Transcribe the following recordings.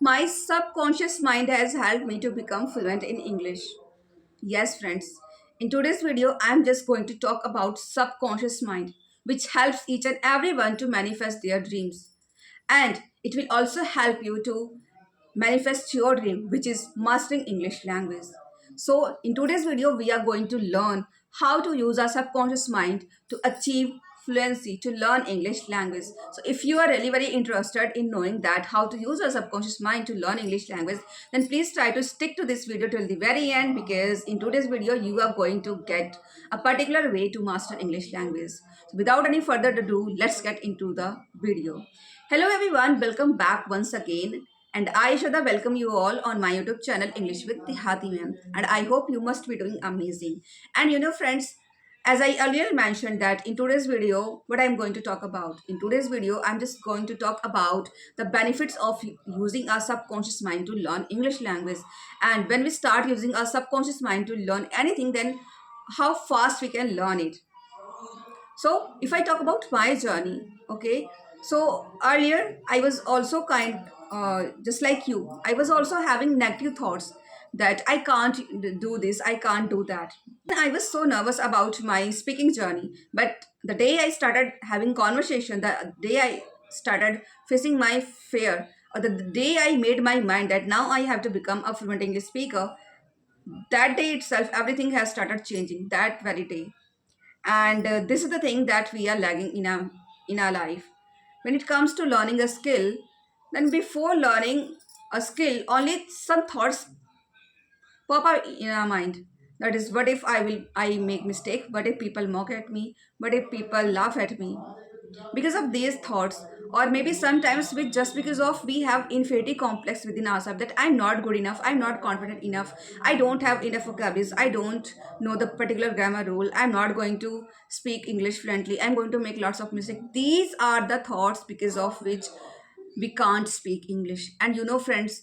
My subconscious mind has helped me to become fluent in English. Yes, friends. In today's video, I'm just going to talk about subconscious mind, which helps each and everyone to manifest their dreams. And it will also help you to manifest your dream, which is mastering English language. So in today's video, we are going to learn how to use our subconscious mind to achieve fluency, to learn English language. So if you are really very interested in knowing that how to use our subconscious mind to learn English language, then please try to stick to this video till the very end, because in today's video you are going to get a particular way to master English language. So without any further ado, let's get into the video. Hello everyone, welcome back once again. And I, Shada, welcome you all on my YouTube channel English with Dehati Ma'am. And I hope you must be doing amazing. And friends, as I earlier mentioned that in today's video, what I'm going to talk about. In today's video, I'm just going to talk about the benefits of using our subconscious mind to learn English language. And when we start using our subconscious mind to learn anything, then how fast we can learn it. So if I talk about my journey, okay, so earlier I was also just like you, I was also having negative thoughts that I can't do this, I can't do that. I was so nervous about my speaking journey. But the day I started having conversation, the day I started facing my fear, or the day I made my mind that now I have to become a fluent English speaker, that day itself, everything has started changing that very day. And this is the thing that we are lagging in our life when it comes to learning a skill. Then before learning a skill, only some thoughts pop up in our mind. That is, what if I make mistake, what if people mock at me, what if people laugh at me, because of these thoughts. Or maybe sometimes we just because of we have inferiority complex within ourselves, that I'm not good enough, I'm not confident enough, I don't have enough vocabularies, I don't know the particular grammar rule, I'm not going to speak English fluently, I'm going to make lots of mistakes. These are the thoughts because of which we can't speak English. And friends,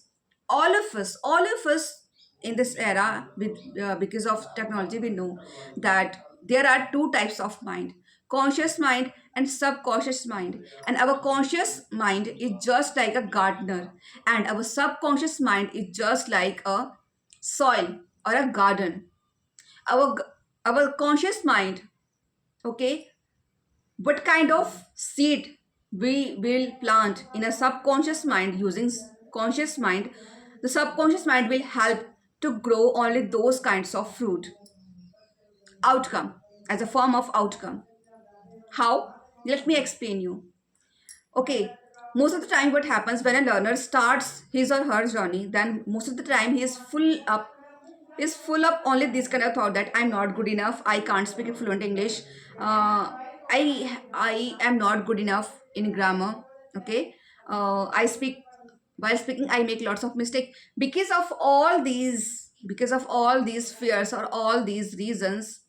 all of us in this era, with because of technology, we know that there are two types of mind: conscious mind and subconscious mind. And our conscious mind is just like a gardener, and our subconscious mind is just like a soil or a garden. Our conscious mind, okay, what kind of seed we will plant in a subconscious mind using conscious mind, the subconscious mind will help to grow only those kinds of fruit outcome, as a form of outcome. How? Let me explain you. Okay, most of the time what happens when a learner starts his or her journey, then most of the time he is full up only this kind of thought that I'm not good enough, I can't speak fluent English, I am not good enough in grammar. Okay, I speak while speaking I make lots of mistake. Because of all these fears or all these reasons,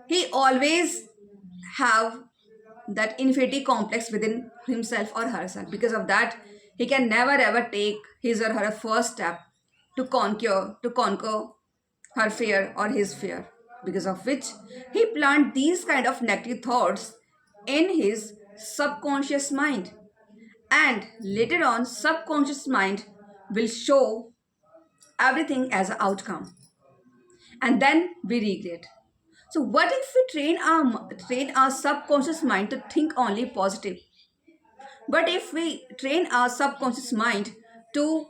he always have that inferiority complex within himself or herself. Because of that, he can never ever take his or her first step to conquer her fear or his fear, because of which he plant these kind of negative thoughts in his subconscious mind. And later on, subconscious mind will show everything as an outcome, and then we regret. So what if we train our subconscious mind to think only positive? What if we train our subconscious mind to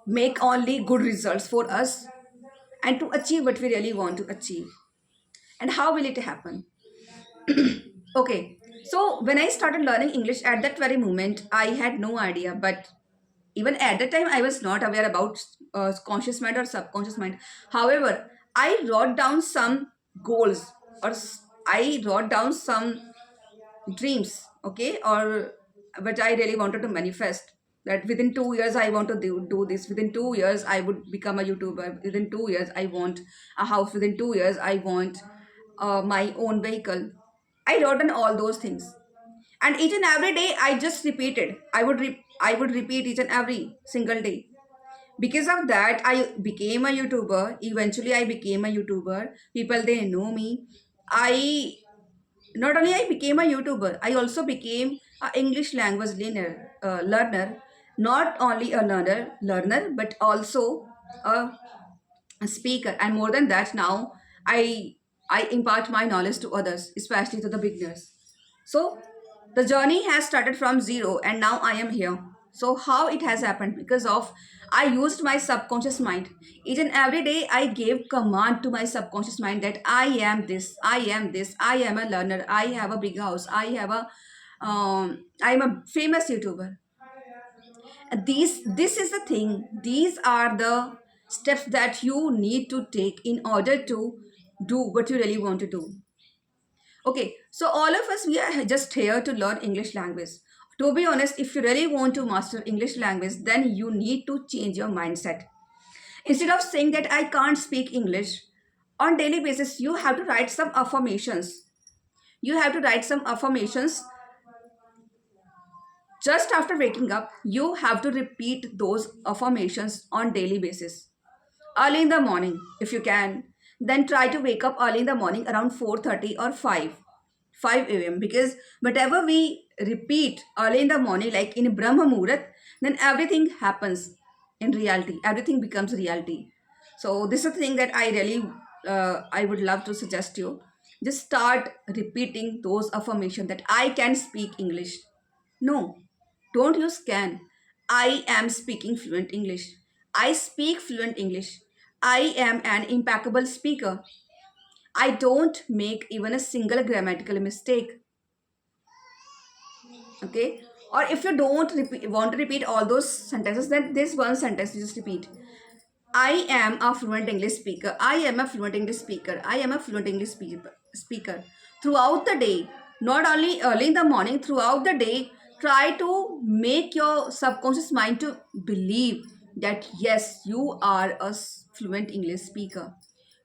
make only good results for us and to achieve what we really want to achieve? And how will it happen? Okay, so when I started learning English, at that very moment, I had no idea. But even at that time, I was not aware about conscious mind or subconscious mind. However, I wrote down some goals, or I wrote down some dreams, okay, or what I really wanted to manifest. That within 2 years I want to do this. Within 2 years I would become a YouTuber. Within 2 years I want a house. Within 2 years I want my own vehicle. I wrote down all those things, and each and every day I just repeated. I would repeat each and every single day. Because of that, I became a YouTuber. Eventually I became a YouTuber. People, they know me. I Not only I became a YouTuber, I also became A English language learner, not only a learner, but also a speaker. And more than that, now I I impart my knowledge to others, especially to the beginners. So the journey has started from zero and now I am here. So how it has happened? Because of I used my subconscious mind. Each and every day I gave command to my subconscious mind that I am this, I am this, I am a learner, I have a big house, I am a famous YouTuber. This is the thing. These are the steps that you need to take in order to do what you really want to do. Okay, so all of us, we are just here to learn English language. To be honest, if you really want to master English language, then you need to change your mindset. Instead of saying that I can't speak English, on daily basis, you have to write some affirmations. You have to write some affirmations just after waking up. You have to repeat those affirmations on daily basis. Early in the morning, if you can, then try to wake up early in the morning around 4:30 or 5 a.m. because whatever we repeat early in the morning, like in Brahma Muhurat, then everything happens in reality. Everything becomes reality. So this is the thing that I really, I would love to suggest you. Just start repeating those affirmations that I can speak English. No, don't use can. I am speaking fluent English. I speak fluent English. I am an impeccable speaker. I don't make even a single grammatical mistake. Okay? Or if you don't want to repeat all those sentences, then this one sentence you just repeat. I am a fluent English speaker. I am a fluent English speaker. I am a fluent English speaker. Throughout the day, not only early in the morning, throughout the day, try to make your subconscious mind to believe that yes, you are a fluent English speaker.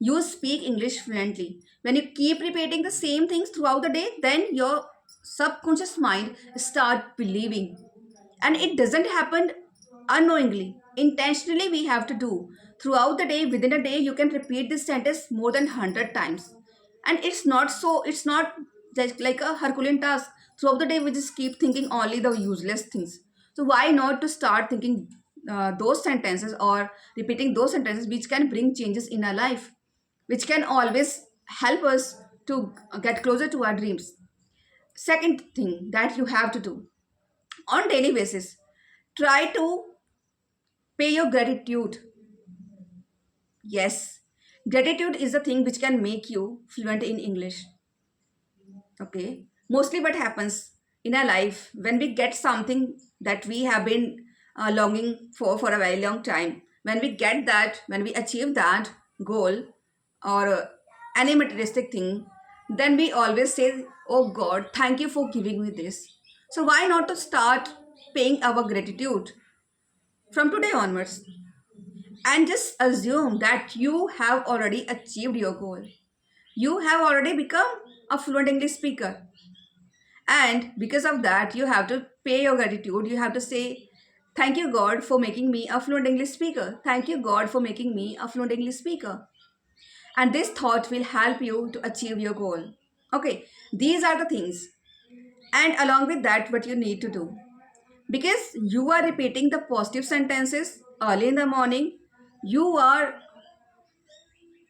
You speak English fluently. When you keep repeating the same things throughout the day, then your subconscious mind start believing, and it doesn't happen unknowingly. Intentionally we have to do. Throughout the day, within a day, you can repeat this sentence more than 100 times. And it's not just like a Herculean task. Throughout the day we just keep thinking only the useless things. So why not to start thinking those sentences, or repeating those sentences which can bring changes in our life, which can always help us to get closer to our dreams. Second thing that you have to do on daily basis, try to pay your gratitude. Yes, gratitude is the thing which can make you fluent in English. Okay, mostly what happens in our life, when we get something that we have been longing for a very long time, when we get that, when we achieve that goal, or any materialistic thing, then we always say, oh God, thank you for giving me this. So why not to start paying our gratitude from today onwards, and just assume that you have already achieved your goal. You have already become a fluent English speaker. And because of that, you have to pay your gratitude. You have to say, thank you, God, for making me a fluent English speaker. Thank you, God, for making me a fluent English speaker. And this thought will help you to achieve your goal. Okay, these are the things. And along with that, what you need to do. Because you are repeating the positive sentences early in the morning, you are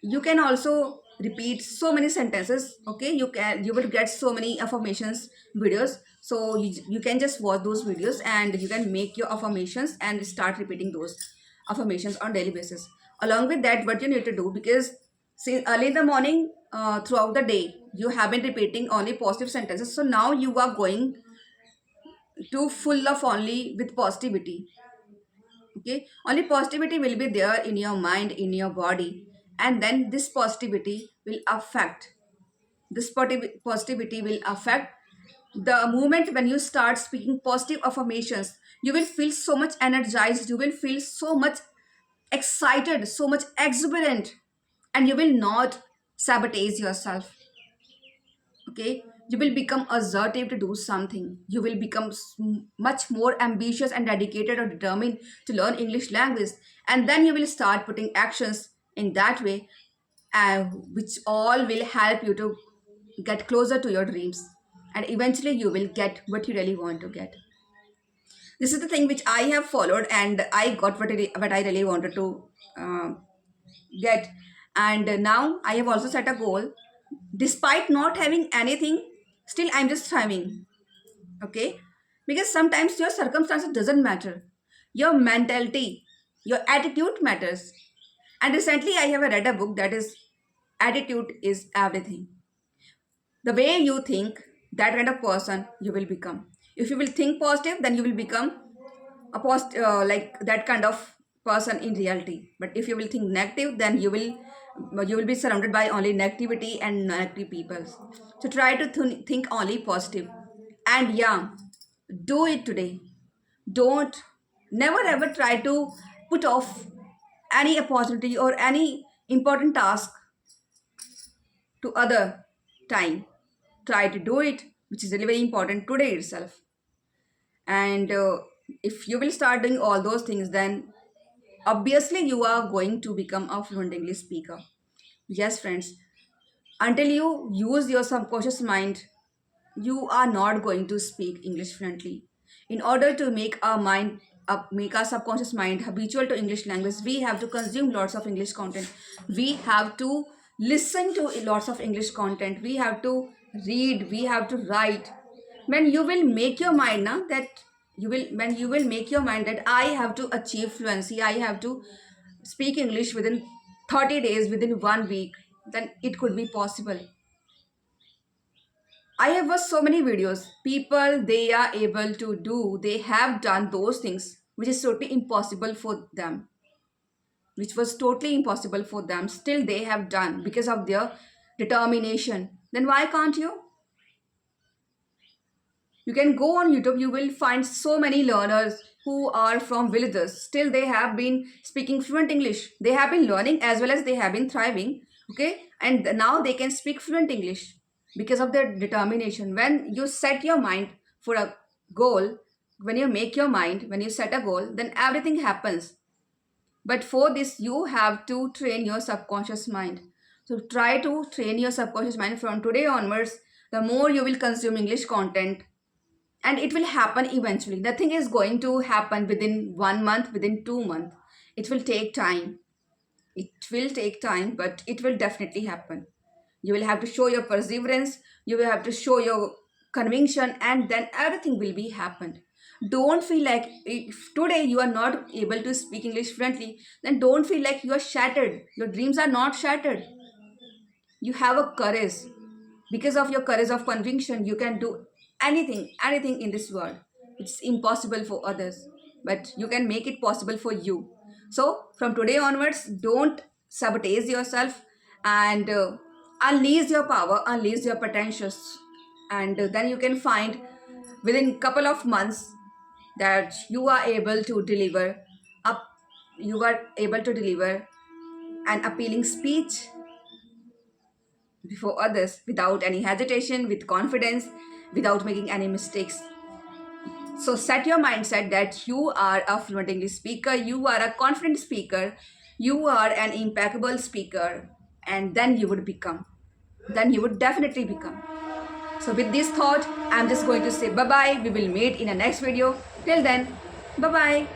you can also repeat so many sentences. Okay, you will get so many affirmations videos. So you can just watch those videos and you can make your affirmations and start repeating those affirmations on daily basis. Along with that, what you need to do, because since early in the morning, throughout the day you have been repeating only positive sentences, so now you are going to full of only with positivity. Okay, only positivity will be there in your mind, in your body, and then this positivity will affect, positivity will affect the moment when you start speaking positive affirmations. You will feel so much energized, you will feel so much excited, so much exuberant, and you will not sabotage yourself. Okay, you will become assertive to do something. You will become much more ambitious and dedicated or determined to learn English language, and then you will start putting actions in that way, which all will help you to get closer to your dreams. and eventually you will get what you really want to get. This is the thing which I have followed, and I got what I really wanted to uh, get. And now I have also set a goal. Despite not having anything, still I'm just thriving. Okay, because sometimes your circumstances doesn't matter, your mentality, your attitude matters. And recently I have read a book that is attitude is everything. The way you think, that kind of person you will become. If you will think positive, then you will become like that kind of person in reality. But if you will think negative, then you will be surrounded by only negativity and negative people. So try to think only positive. And yeah, do it today. Don't never ever try to put off any opportunity or any important task to other time. Try to do it, which is really very important today itself. And if you will start doing all those things, then obviously you are going to become a fluent English speaker. Yes, friends, until you use your subconscious mind, you are not going to speak English fluently. In order to make our mind up, make our subconscious mind habitual to English language, we have to consume lots of English content. We have to listen to lots of English content. We have to read. We have to write. When you will make your mind now that you will when you will make your mind that I have to achieve fluency, I have to speak English within 30 days, within 1 week, then it could be possible. I have watched so many videos. People they are able to do, they have done those things which is totally impossible for them, which was totally impossible for them. Still, they have done because of their determination. Then why can't you? You can go on YouTube, you will find so many learners who are from villages. Still, they have been speaking fluent English. They have been learning as well as they have been thriving. Okay, and now they can speak fluent English because of their determination. When you set your mind for a goal, when you make your mind, when you set a goal, then everything happens. But for this, you have to train your subconscious mind. So try to train your subconscious mind from today onwards. The more you will consume English content, and it will happen eventually. Nothing is going to happen within 1 month, within 2 months. It will take time. It will take time, but it will definitely happen. You will have to show your perseverance, you will have to show your conviction, and then everything will be happened. Don't feel like if today you are not able to speak English fluently, then don't feel like you are shattered. Your dreams are not shattered. You have a courage. Because of your courage of conviction, you can do anything in this world. It's impossible for others, but you can make it possible for you. So from today onwards, don't sabotage yourself, and unleash your power, unleash your potentials. And then you can find within couple of months that you are able to deliver up you are able to deliver an appealing speech before others without any hesitation, with confidence, without making any mistakes. So set your mindset that you are a fluent English speaker, you are a confident speaker, you are an impeccable speaker, and then you would become. Then you would definitely become. So with this thought, I'm just going to say bye bye. We will meet in the next video. Till then, bye bye.